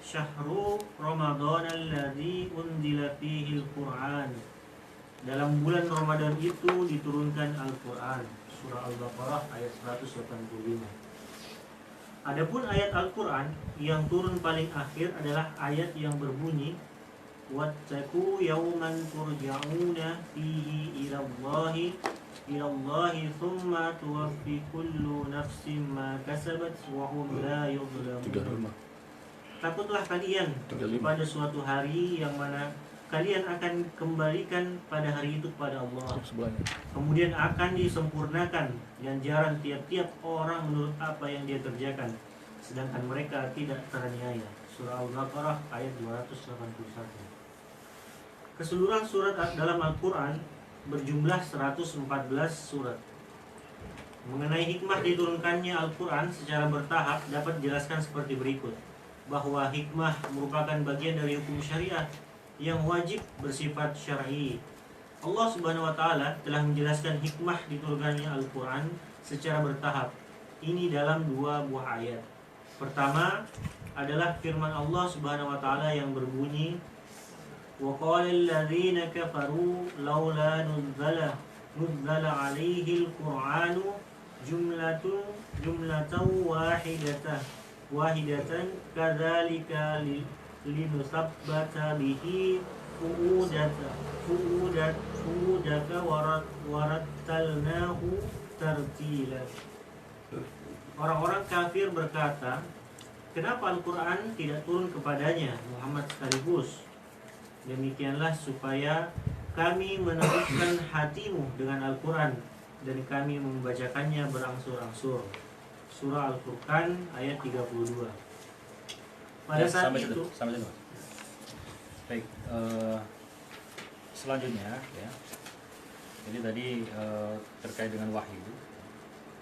"Syahrul Ramadan alladzi unzila fihi al-Qur'an Dalam bulan Ramadan itu diturunkan Al-Quran. Surah Al-Baqarah ayat 185. Adapun ayat Al-Quran yang turun paling akhir adalah ayat yang berbunyi wattaqu yawman turja'una fihi ilallahi thumma tuwaffi kullu nafsin ma kasabat wa hum la yuzlamun. Takutlah kalian pada suatu hari yang mana kalian akan kembalikan pada hari itu kepada Allah. Kemudian akan disempurnakan ganjaran tiap-tiap orang menurut apa yang dia kerjakan, sedangkan mereka tidak teraniaya. Surah Al-Baqarah ayat 281. Keseluruhan surat dalam Al-Quran berjumlah 114 surat. Mengenai hikmah diturunkannya Al-Quran secara bertahap dapat dijelaskan seperti berikut, bahwa hikmah merupakan bagian dari hukum syariat yang wajib bersifat syar'i. Allah Subhanahu wa taala telah menjelaskan hikmah diturunkannya Al-Qur'an secara bertahap. Ini dalam 2 buah ayat. Pertama adalah firman Allah Subhanahu wa taala yang berbunyi wa qala alladziina kafaru laula nuzzala 'alaihi al-Qur'anu jumlatan wahidatan kadzalika linusabbata bihi fuudaka warattalnahu tartila. Orang-orang kafir berkata, kenapa Al-Quran tidak turun kepadanya Muhammad sekaligus? Demikianlah supaya kami meneguhkan hatimu dengan Al-Quran dan kami membacakannya berangsur-angsur. Surah Al-Furqan ayat 32. Pada saat sampai itu, sampai situ. Baik, selanjutnya ya. Jadi tadi terkait dengan wahyu,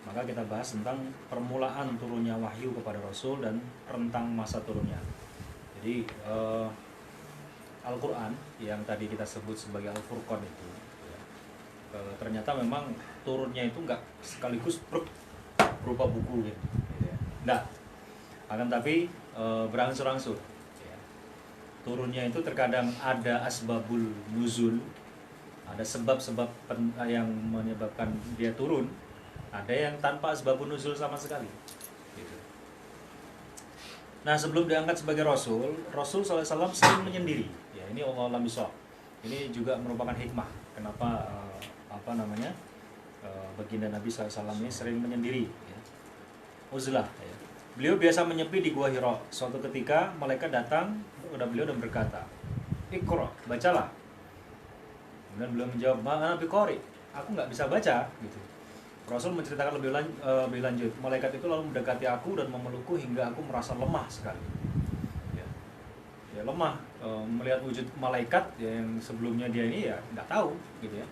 maka kita bahas tentang permulaan turunnya wahyu kepada Rasul dan rentang masa turunnya. Jadi Al-Quran yang tadi kita sebut sebagai Al-Furqan itu ya, ternyata memang turunnya itu enggak sekaligus berupa buku gitu ya. Enggak. Akan tapi berangsur-angsur ya. Turunnya itu terkadang ada asbabul nuzul, ada sebab-sebab yang menyebabkan dia turun, ada yang tanpa asbabun nuzul sama sekali gitu. Nah, sebelum diangkat sebagai Rasul SAW sering menyendiri ya. Ini Allah misal. Ini juga merupakan hikmah kenapa baginda Nabi SAW ini sering menyendiri ya. Uzlah ya. Beliau biasa menyepi di Gua Hira. Suatu ketika malaikat datang kepada beliau dan berkata, "Iqra, bacalah." Kemudian beliau menjawab, "Ma ana biqari." Aku nggak bisa baca gitu. Rasul menceritakan lebih lanjut. Malaikat itu lalu mendekati aku dan memelukku hingga aku merasa lemah sekali. Ya lemah melihat wujud malaikat ya, yang sebelumnya dia ini ya nggak tahu gitu ya.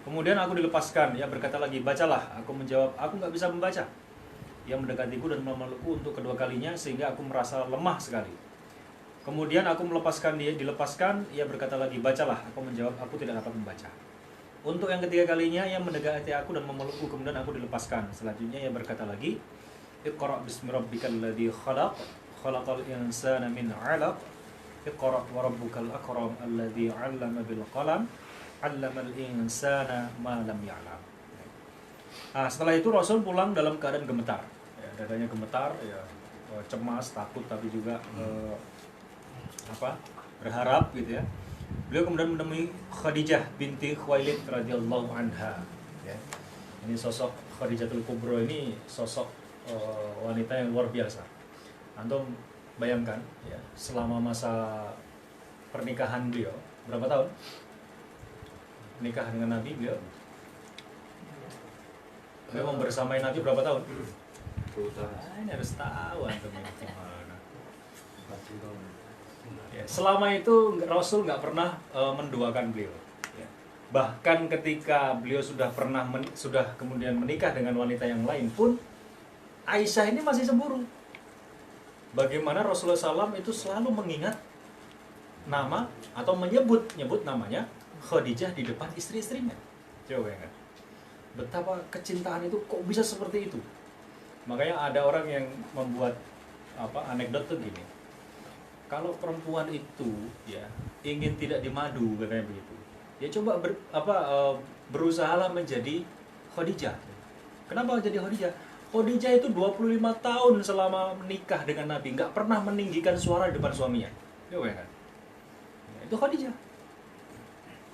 Kemudian aku dilepaskan. Ya berkata lagi, "Bacalah." Aku menjawab, "Aku nggak bisa membaca." Ia mendekatiku dan memelukku untuk kedua kalinya sehingga aku merasa lemah sekali. Kemudian aku dilepaskan, ia berkata lagi, "Bacalah." Aku menjawab, "Aku tidak dapat membaca." Untuk yang ketiga kalinya ia mendekati aku dan memelukku, kemudian aku dilepaskan. Selanjutnya ia berkata lagi, "Iqra bismi rabbikal ladzi khalaq, khalaqal insana min 'alaq, Iqra wa rabbukal akram alladzi 'allama bil qalam, 'allamal insana ma lam ya'lam." Nah, setelah itu Rasul pulang dalam keadaan gemetar. Ya, dadanya gemetar, ya, cemas, takut, tapi juga berharap gitu ya. Beliau kemudian menemui Khadijah binti Khuwailid radhiyallahu anha. Ya. Ini sosok Khadijatul Kubro ini sosok wanita yang luar biasa. Antum bayangkan ya, selama masa pernikahan beliau berapa tahun? Menikah dengan Nabi beliau membersamai Nabi berapa tahun? Ini harus tahu antum gimana. Ya, selama itu Rasul nggak pernah menduakan beliau. Ya. Bahkan ketika beliau sudah kemudian menikah dengan wanita yang lain pun, Aisyah ini masih cemburu. Bagaimana Rasulullah SAW itu selalu mengingat nama atau menyebut namanya Khadijah di depan istri-istrinya. Coba ya kan? Betapa kecintaan itu kok bisa seperti itu. Makanya ada orang yang membuat anekdot tuh gini. Kalau perempuan itu ya ingin tidak dimadu katanya begitu, Ya coba berusahalah menjadi Khadijah. Kenapa jadi Khadijah? Khadijah itu 25 tahun selama menikah dengan Nabi, nggak pernah meninggikan suara di depan suaminya. Ya, kan? Itu Khadijah.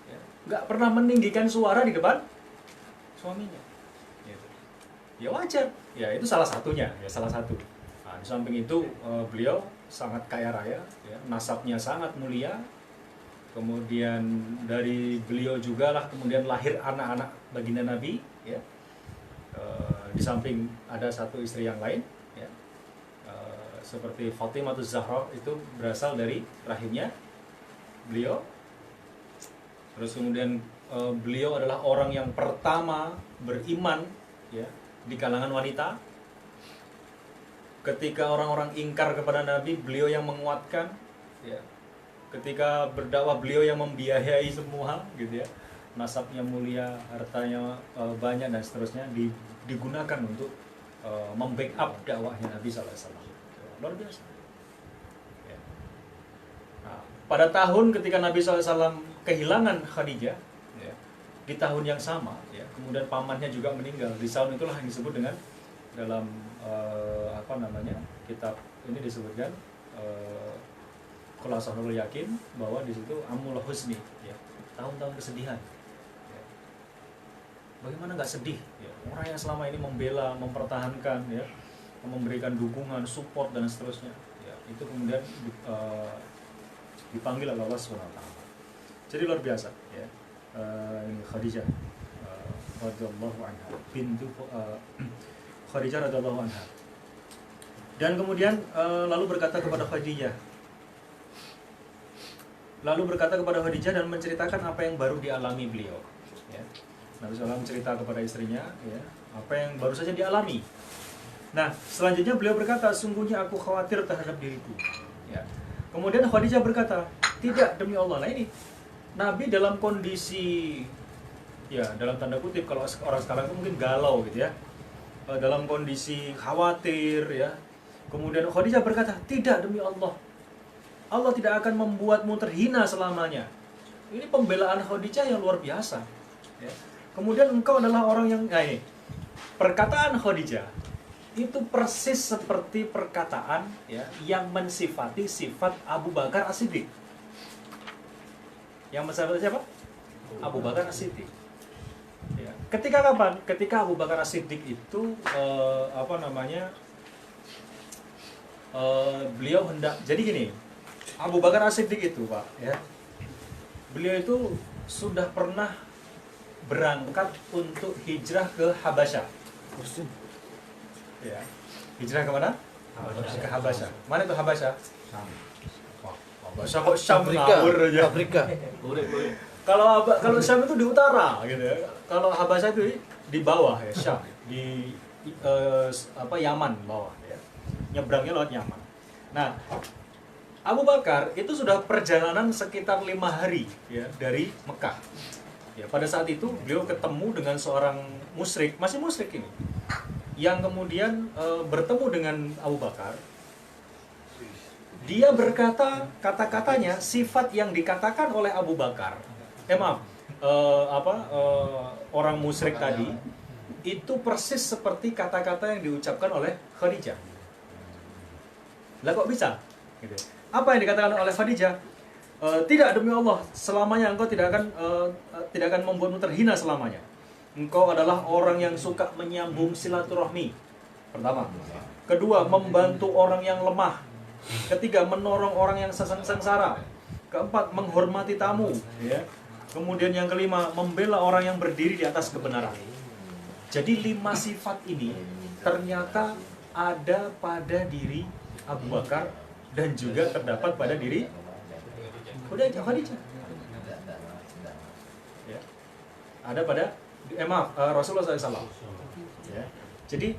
Ya, nggak pernah meninggikan suara di depan suaminya. Gitu. Ya wajar. Ya itu salah satunya. Ya salah satu. Nah, di samping itu beliau sangat kaya raya, ya, nasabnya sangat mulia. Kemudian dari beliau juga lah kemudian lahir anak-anak baginda Nabi. Ya. Di samping ada satu istri yang lain, ya. Seperti Fatimah Zahra itu berasal dari rahimnya beliau. Terus kemudian beliau adalah orang yang pertama beriman, ya, di kalangan wanita. Ketika orang-orang ingkar kepada Nabi, beliau yang menguatkan, ya. Ketika berdakwah, beliau yang membiayai semua, gitu ya. Nasabnya mulia, hartanya banyak dan seterusnya digunakan untuk membackup dakwahnya Nabi SAW. Luar biasa. Ya. Nah, pada tahun ketika Nabi SAW kehilangan Khadijah, ya, di tahun yang sama, ya, kemudian pamannya juga meninggal. Di tahun itulah yang disebut dengan dalam kitab ini disebutkan Khulasatul Yakin, bahwa di situ Amul Husni, ya, tahun-tahun kesedihan. Ya. Bagaimana nggak sedih? Ya, orang yang selama ini membela, mempertahankan, ya, memberikan dukungan, support dan seterusnya, ya, itu kemudian dipanggil oleh Allah SWT. Jadi luar biasa, ya. Ini Khadijah radhiyallahu anha, bintu Khadijah radhiyallahu anha. Dan kemudian lalu berkata kepada Khadijah dan menceritakan apa yang baru dialami beliau. Ya. Nabi SAW cerita kepada istrinya, ya, apa yang baru saja dialami. Nah, selanjutnya beliau berkata, sungguhnya aku khawatir terhadap diriku. Ya. Kemudian Khadijah berkata, tidak, demi Allah. Nah ini, Nabi dalam kondisi, ya dalam tanda kutip, kalau orang sekarang itu mungkin galau gitu ya, dalam kondisi khawatir, ya. Kemudian Khadijah berkata, tidak, demi Allah, Allah tidak akan membuatmu terhina selamanya. Ini pembelaan Khadijah yang luar biasa, ya. Kemudian engkau adalah orang yang, nah ini, perkataan Khadijah itu persis seperti perkataan, ya, yang mensifati sifat Abu Bakar As-Siddiq. Yang mensifati siapa? Abu Bakar As-Siddiq. Ya. Ketika kapan? Ketika Abu Bakar As-Siddiq itu beliau hendak, jadi gini, Abu Bakar As-Siddiq itu, Pak, ya, beliau itu sudah pernah berangkat untuk hijrah ke Habasyah. Ya. Hijrah ke mana? Ke Habasyah. Mana itu Habasyah? Habasyah kok Syam ngawur aja. Afrika. Kalau Syam itu di utara gitu ya. Kalau Habasyah itu di bawah ya, Syam, di Yaman bawah ya. Nyebrangnya lewat Yaman. Nah, Abu Bakar itu sudah perjalanan sekitar 5 hari, ya, dari Mekah. Ya, pada saat itu beliau ketemu dengan seorang musyrik, masih musyrik ini, yang kemudian bertemu dengan Abu Bakar. Dia berkata, kata-katanya, sifat yang dikatakan oleh Abu Bakar, orang musyrik tadi, itu persis seperti kata-kata yang diucapkan oleh Khadijah. Lah kok bisa? Gitu. Apa yang dikatakan oleh Khadijah? Tidak, demi Allah, selamanya engkau tidak akan membuatmu terhina selamanya. Engkau adalah orang yang suka menyambung silaturahmi. Pertama. Kedua, membantu orang yang lemah. Ketiga, menolong orang yang sengsara. Keempat, menghormati tamu. Ya. Kemudian yang kelima, membela orang yang berdiri di atas kebenaran. Jadi 5 sifat ini ternyata ada pada diri Abu Bakar dan juga terdapat pada diri Khadijah. Ya. Ada pada Rasulullah SAW. Ya. Jadi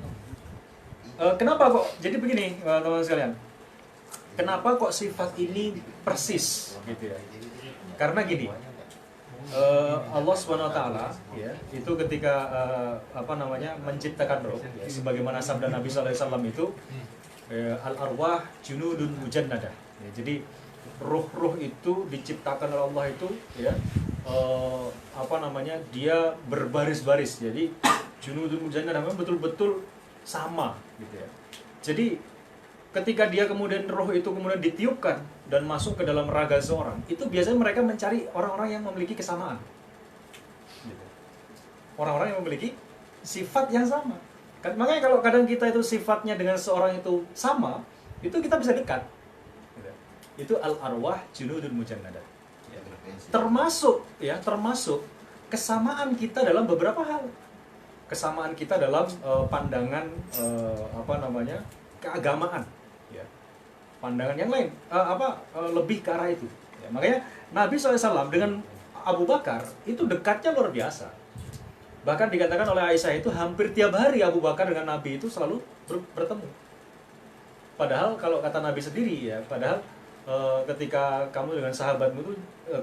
kenapa kok? Jadi begini, teman-teman sekalian. Kenapa kok sifat ini persis? Gitu ya. Karena gini, Allah SWT, ya, itu ketika menciptakan roh, ya, sebagaimana sabda Nabi SAW itu, al-arwah junudun mujannadah. Ya, jadi roh-roh itu diciptakan oleh Allah itu, ya, dia berbaris-baris. Jadi junudun mujannada memang betul-betul sama gitu ya. Jadi ketika dia kemudian roh itu kemudian ditiupkan dan masuk ke dalam raga seorang, itu biasanya mereka mencari orang-orang yang memiliki kesamaan. Gitu. Orang-orang yang memiliki sifat yang sama. Makanya kalau kadang kita itu sifatnya dengan seorang itu sama, itu kita bisa dekat. Gitu. Itu al-arwah junudun mujannada. Ya. Termasuk kesamaan kita dalam beberapa hal. Kesamaan kita dalam pandangan keagamaan, ya. Pandangan yang lain lebih ke arah itu. Ya, makanya Nabi SAW dengan Abu Bakar itu dekatnya luar biasa. Bahkan dikatakan oleh Aisyah itu hampir tiap hari Abu Bakar dengan Nabi itu selalu bertemu. Padahal kalau kata Nabi sendiri ya, ketika kamu dengan sahabatmu itu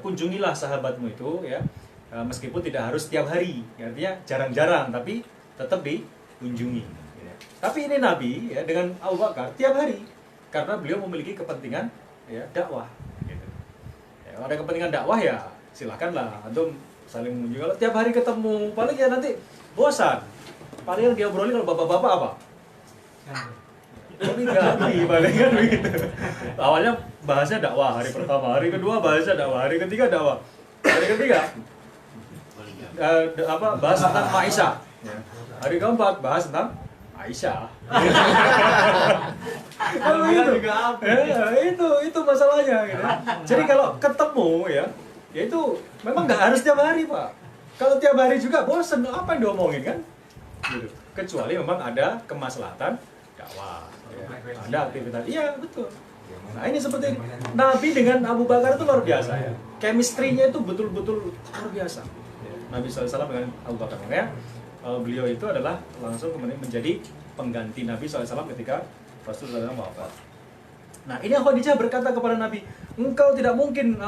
kunjungilah sahabatmu itu ya. Meskipun tidak harus setiap hari, artinya jarang-jarang, tapi tetap dikunjungi. Ya. Tapi ini Nabi ya, dengan Abu Bakar tiap hari, karena beliau memiliki kepentingan ya, dakwah. Gitu. Ya, ada kepentingan dakwah ya silakanlah, antum saling mengunjungi. Kalau tiap hari ketemu, paling ya nanti bosan. Paling yang dia obrolin kalau bapak-bapak apa? Poligami, paling kan begitu. Awalnya bahasnya dakwah hari pertama, hari kedua bahasnya dakwah, hari ketiga dakwah, hari ketiga bahas tentang Aisyah. Ya. Hari keempat bahas tentang Aisyah. Itu masalahnya. Gitu. Jadi kalau ketemu ya itu memang nggak harus tiap hari Pak. Kalau tiap hari juga bosen, apa yang diomongin kan? Gitu. Kecuali memang ada kemaslahatan dakwah. Ya. Ada aktivitas. Iya betul. Nah ini seperti Nabi dengan Abu Bakar itu luar biasa ya. Chemistry-nya itu betul-betul luar biasa. Nabi SAW dengan Abu Bakar. Makanya beliau itu adalah langsung kemudian menjadi pengganti Nabi SAW ketika Rasulullah SAW wafat. Nah ini Khadijah berkata kepada Nabi, engkau tidak mungkin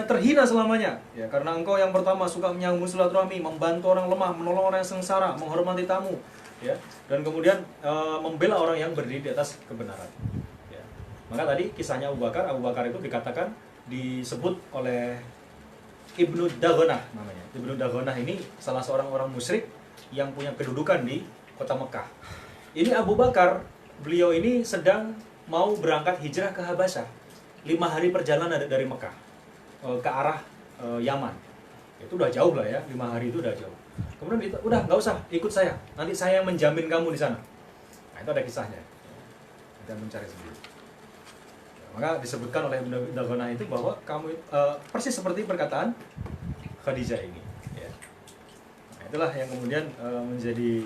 terhina selamanya, ya karena engkau yang pertama suka menyambung silaturahmi, membantu orang lemah, menolong orang yang sengsara, menghormati tamu, ya dan kemudian membela orang yang berdiri di atas kebenaran. Ya. Maka tadi kisahnya Abu Bakar itu dikatakan disebut oleh Ibnu Daghonah namanya. Ibnu Daghonah ini salah seorang orang musyrik yang punya kedudukan di kota Mekah. Ini Abu Bakar, beliau ini sedang mau berangkat hijrah ke Habasyah. 5 hari perjalanan dari Mekah ke arah Yaman. Itu udah jauh lah ya, 5 hari itu udah jauh. Kemudian udah nggak usah ikut saya, nanti saya yang menjamin kamu di sana. Nah itu ada kisahnya. Kita mencari sendiri. Maka disebutkan oleh Ibnu Daghonah itu bahwa kamu persis seperti perkataan Khadijah ini. Ya. Nah, itulah yang kemudian menjadi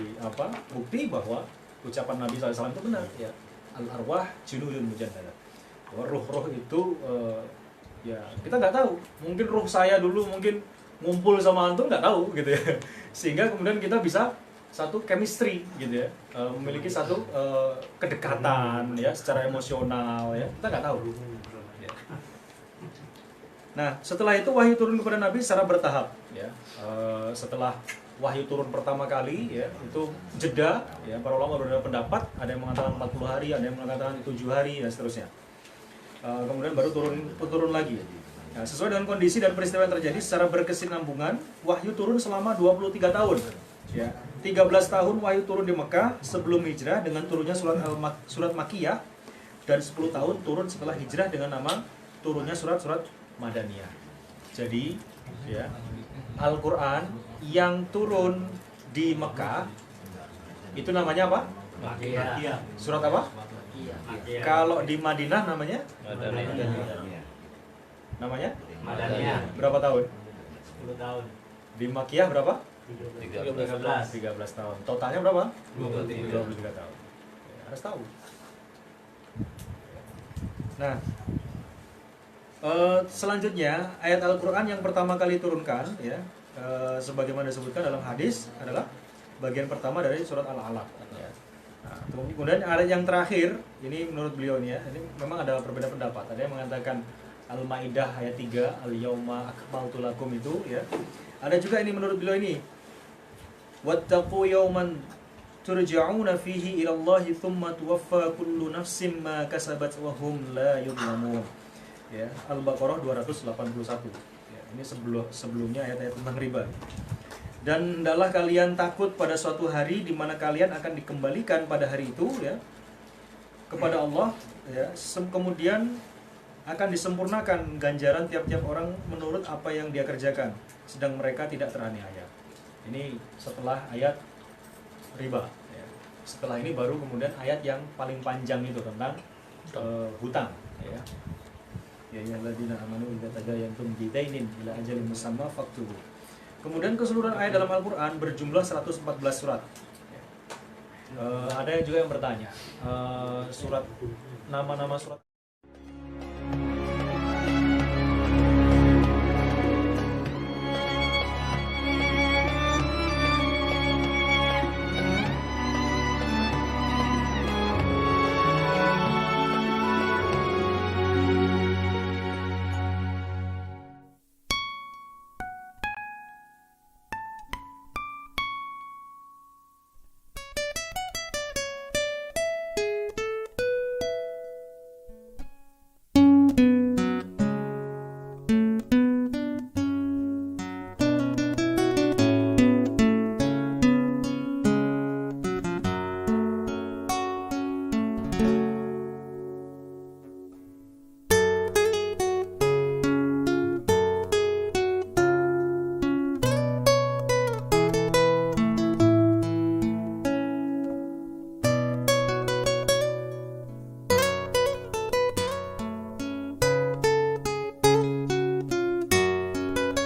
bukti bahwa ucapan Nabi SAW itu benar. Ya. Al-arwah junudun mujannada. Bahwa roh-roh itu ya kita nggak tahu. Mungkin roh saya dulu mungkin ngumpul sama antum nggak tahu gitu ya. Sehingga kemudian kita bisa satu chemistry gitu ya, memiliki satu kedekatan ya secara emosional ya, kita nggak tahu. Ya. Nah setelah itu wahyu turun kepada Nabi secara bertahap ya. Setelah wahyu turun pertama kali ya itu jeda ya, para ulama berbeda pendapat, ada yang mengatakan 40 hari, ada yang mengatakan 7 hari dan seterusnya. Kemudian baru turun lagi. Nah, sesuai dengan kondisi dan peristiwa yang terjadi secara berkesinambungan, wahyu turun selama 23 tahun. Ya, 13 tahun wahyu turun di Mekah sebelum hijrah dengan turunnya surat Makkiyah, dan 10 tahun turun setelah hijrah dengan nama turunnya surat-surat Madaniyah. Jadi, ya, Al-Quran yang turun di Mekah itu namanya apa? Makkiyah. Surat apa? Kalau di Madinah namanya? Madaniyah. Namanya? Madaniyah. Berapa tahun? 10 tahun. Di Makkiyah berapa? 13. 13 tahun. Totalnya berapa? 23 tahun. Ya, harus tahu. Nah, selanjutnya ayat Al-Quran yang pertama kali turunkan ya, sebagaimana disebutkan dalam hadis adalah bagian pertama dari surat Al-Alaq. Ya. Nah, kemudian ayat yang terakhir ini menurut beliau ini ya, ini memang ada perbedaan pendapat. Ada yang mengatakan Al-Maidah ayat 3, Al-Yauma akmaltu lakum itu ya. Ada juga ini menurut beliau ini, wattaqu yawman turja'una fihi ila Allah thumma tuwaffa kullu nafsin ma kasabat wa hum la yudhlamun. Ya, Al-Baqarah 281. Ya, Ini sebelumnya ayat-ayat tentang riba. Dan hendaklah kalian takut pada suatu hari di mana kalian akan dikembalikan pada hari itu ya kepada Allah ya. Kemudian akan disempurnakan ganjaran tiap-tiap orang menurut apa yang dia kerjakan, sedang mereka tidak teraniaya. Ini setelah ayat riba ya. Setelah ini baru kemudian ayat yang paling panjang itu tentang hutang ya. Ya ayyuhalladzina amanu idza tadayantum bidainin ila ajalin musamma faktubu. Kemudian keseluruhan ayat dalam Al-Qur'an berjumlah 114 surat. Ada yang juga yang bertanya, surat nama-nama surat